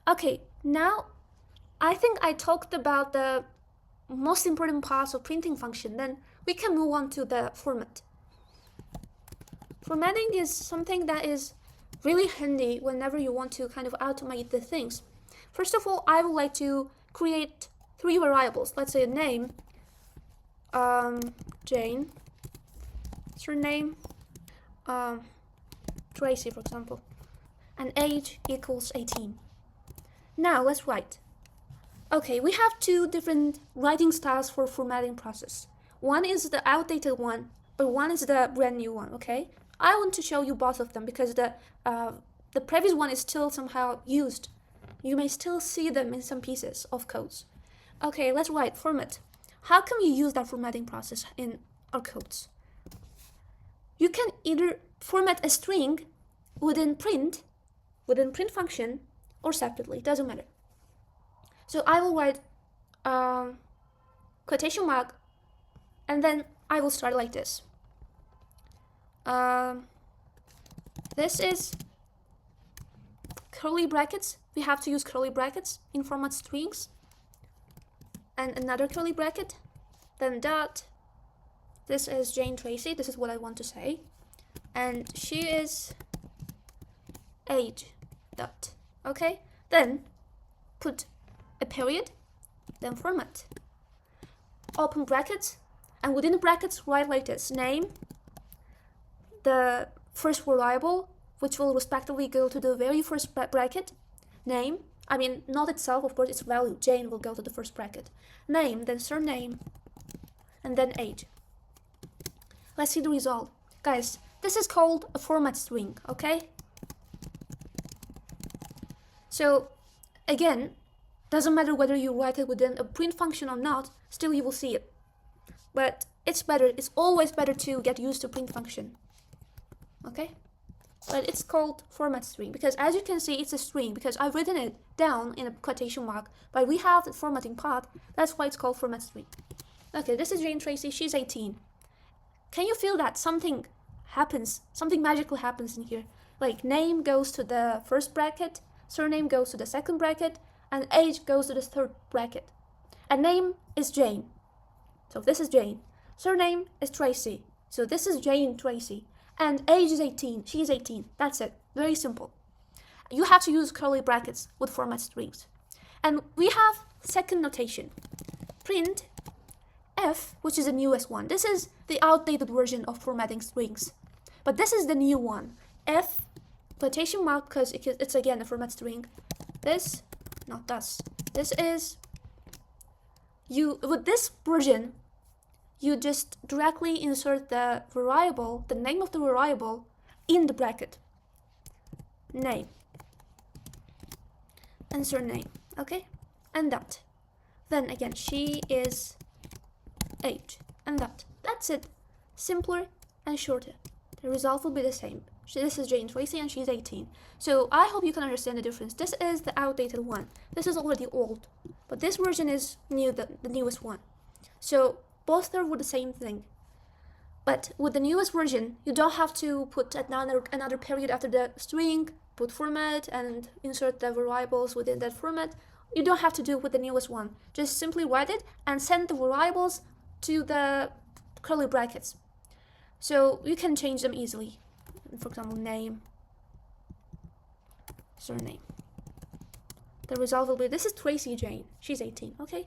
Okay, now I think I talked about the most important parts of printing function. Then we can move on to the format. Formatting is something that is really handy whenever you want to kind of automate the things. First of all, I would like to create 3 variables. Let's say a name, Jane, surname, Tracy, for example, and age equals 18. Now let's write. Okay, we have 2 different writing styles for formatting process. One is the outdated one, but one is the brand new one, okay? I want to show you both of them because the previous one is still somehow used. You may still see them in some pieces of codes. Okay, let's write format. How can we use that formatting process in our codes? You can either format a string within print function, or separately, doesn't matter. So I will write quotation mark, and then I will start like this. This is curly brackets. We have to use curly brackets in format strings, and another curly bracket, then dot. This is Jane Tracy. This is what I want to say, and she is age dot. Okay, then put a period, then format, open brackets, and within the brackets write like this: name, the first variable, which will respectively go to the very first bracket, name, I mean not itself, of course, its value, Jane, will go to the first bracket, name, then surname, and then age. Let's see the result. Guys, this is called a format string, okay? So again, doesn't matter whether you write it within a print function or not, still you will see it. But it's always better to get used to print function. Okay? But it's called format string because as you can see, it's a string because I've written it down in a quotation mark, but we have the formatting part. That's why it's called format string. Okay, this is Jane Tracy. She's 18. Can you feel that something happens, something magical happens in here? Like name goes to the first bracket, surname goes to the second bracket, and age goes to the third bracket. And name is Jane. So this is Jane. Surname is Tracy. So this is Jane Tracy. And age is 18. She's 18. That's it. Very simple. You have to use curly brackets with format strings. And we have second notation. Print F, which is the newest one. This is the outdated version of formatting strings. But this is the new one. F, quotation mark, because it's again a format string. This, not this. This is, with this version, you just directly insert the variable, the name of the variable, in the bracket. Name. And surname, okay? And that. Then again, she is age, and that. That's it. Simpler and shorter. The result will be the same. This is Jane Tracy and she's 18. So I hope you can understand the difference. This is the outdated one. This is already old. But this version is new, the newest one. So both start with the same thing. But with the newest version, you don't have to put another period after the string, put format, and insert the variables within that format. You don't have to do it with the newest one. Just simply write it and send the variables to the curly brackets. So you can change them easily. For example, name, surname. The result will be, this is Tracy Jane. She's 18, okay?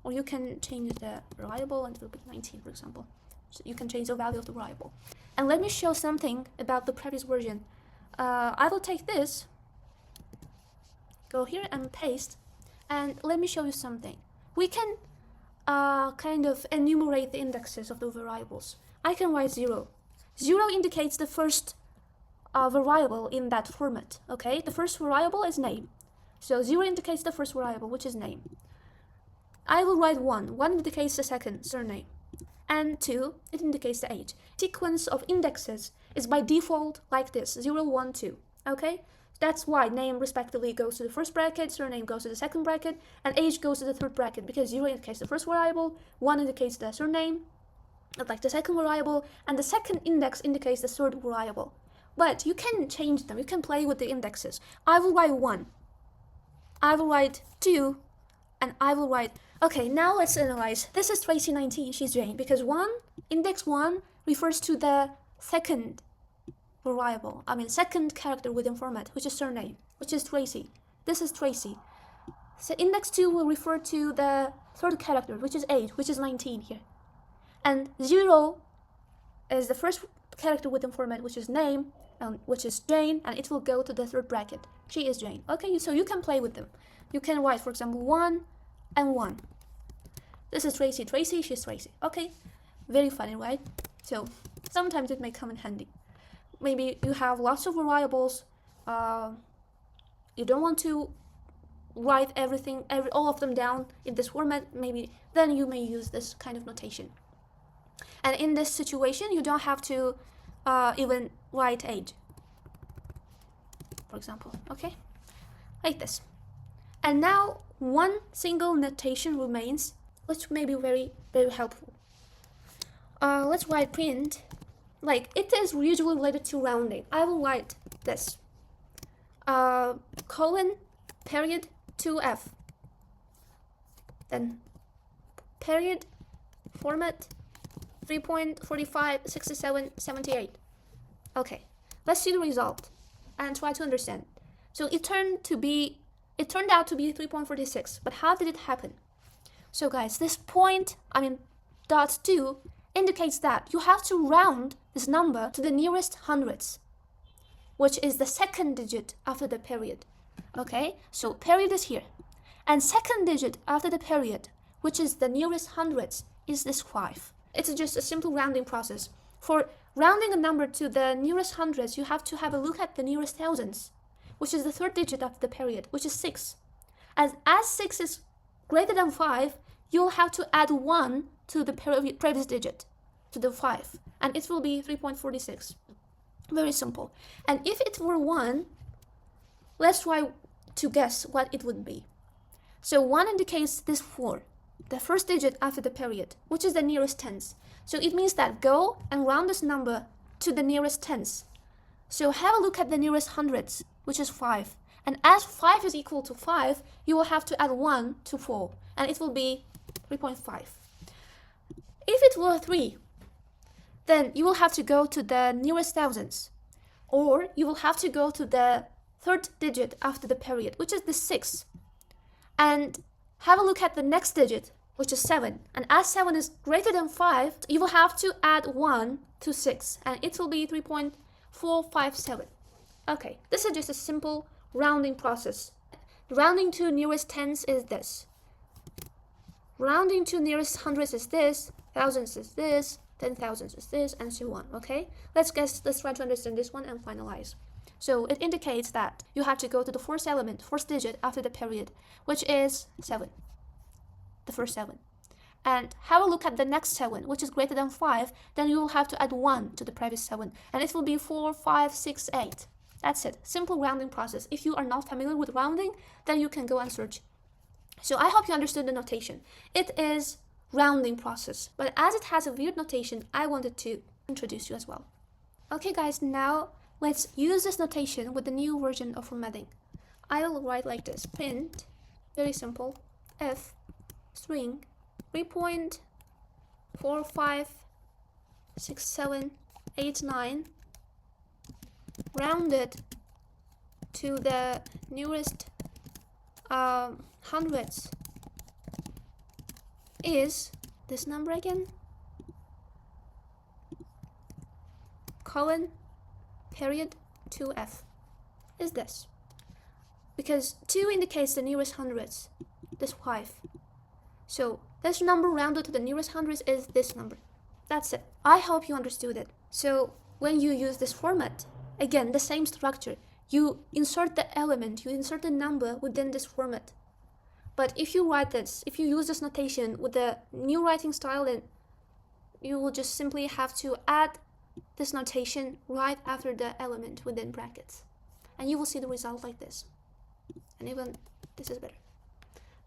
Or you can change the variable and it will be 19, for example. So you can change the value of the variable. And let me show something about the previous version. I will take this, go here and paste, and let me show you something. We can kind of enumerate the indexes of the variables. I can write 0. 0 indicates the first variable in that format, okay? The first variable is name. So 0 indicates the first variable, which is name. I will write 1. 1 indicates the second, surname. And 2, it indicates the age. Sequence of indexes is by default like this, 0, 1, 2, okay? That's why name respectively goes to the first bracket, surname goes to the second bracket, and age goes to the third bracket, because 0 indicates the first variable, 1 indicates the surname, like the second variable, and the second index indicates the third variable. But you can change them, you can play with the indexes. I will write 1. I will write 2, and I will write, okay, now let's analyze. This is Tracy 19, she's Jane, because index 1 refers to the second variable, second character within format, which is surname, which is Tracy. This is Tracy. So index 2 will refer to the third character, which is age, which is 19 here. And 0 is the first character within format, which is name, which is Jane, and it will go to the third bracket. She is Jane. Okay, so you can play with them. You can write, for example, 1 and 1. This is Tracy. Tracy, she's Tracy. Okay, very funny, right? So sometimes it may come in handy. Maybe you have lots of variables. You don't want to write all of them down in this format. Maybe then you may use this kind of notation. And in this situation, you don't have to even write age, for example. Okay, like this. And now one single notation remains, which may be very, very helpful. Let's write print. Like, it is usually related to rounding. I will write this. Colon, period, 2F. Then period, format, 3.45, 67, 78. Okay, let's see the result and try to understand. So it turned out to be 3.46, but how did it happen? So guys, this dot 2 indicates that you have to round this number to the nearest hundreds, which is the second digit after the period. Okay, so period is here, and second digit after the period, which is the nearest hundreds, is this 5. It's just a simple rounding process. For rounding a number to the nearest hundreds, you have to have a look at the nearest thousands, which is the third digit after the period, which is 6. As 6 is greater than 5, you'll have to add 1 to the previous digit, to the 5, and it will be 3.46. Very simple. And if it were 1, let's try to guess what it would be. So 1 indicates this 4, the first digit after the period, which is the nearest tens. So it means that go and round this number to the nearest tens. So have a look at the nearest hundreds, which is 5. And as 5 is equal to 5, you will have to add 1 to 4, and it will be 3.5. If it were 3, then you will have to go to the nearest thousands, or you will have to go to the third digit after the period, which is the 6, and have a look at the next digit, which is 7. And as 7 is greater than 5, you will have to add 1 to 6, and it will be 3.457. Okay, this is just a simple rounding process. Rounding to nearest tens is this. Rounding to nearest hundreds is this. Thousands is this. 10,000s is this, and so on. Okay, let's try to understand this one and finalize. So it indicates that you have to go to the fourth digit after the period, which is 7, the first 7. And have a look at the next 7, which is greater than 5, then you will have to add 1 to the previous 7, and it will be 4, 5, 6, 8. That's it. Simple rounding process. If you are not familiar with rounding, then you can go and search. So I hope you understood the notation. It is rounding process, but as it has a weird notation, I wanted to introduce you as well. Okay guys, now let's use this notation with the new version of formatting. I will write like this: print, very simple, f, string, 3.456789, rounded to the nearest hundreds is this number again, colon, period, 2f, is this. Because 2 indicates the nearest hundreds, this 5. So this number rounded to the nearest hundreds is this number. That's it. I hope you understood it. So when you use this format, again, the same structure. You insert the element, you insert the number within this format. But if you use this notation with the new writing style, then you will just simply have to add this notation right after the element within brackets. And you will see the result like this. And even this is better.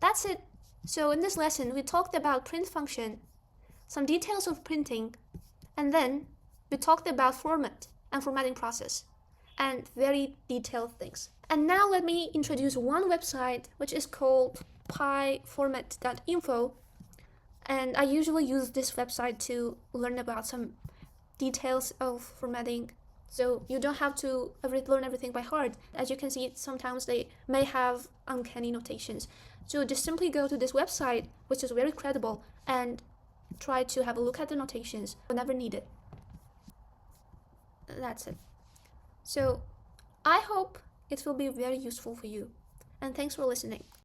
That's it. So in this lesson, we talked about print function, some details of printing, and then we talked about format and formatting process, and very detailed things. And now let me introduce one website which is called pyformat.info. And I usually use this website to learn about some details of formatting. So you don't have to learn everything by heart. As you can see, sometimes they may have uncanny notations. So just simply go to this website, which is very credible, and try to have a look at the notations whenever needed. That's it. So I hope it will be very useful for you. And thanks for listening.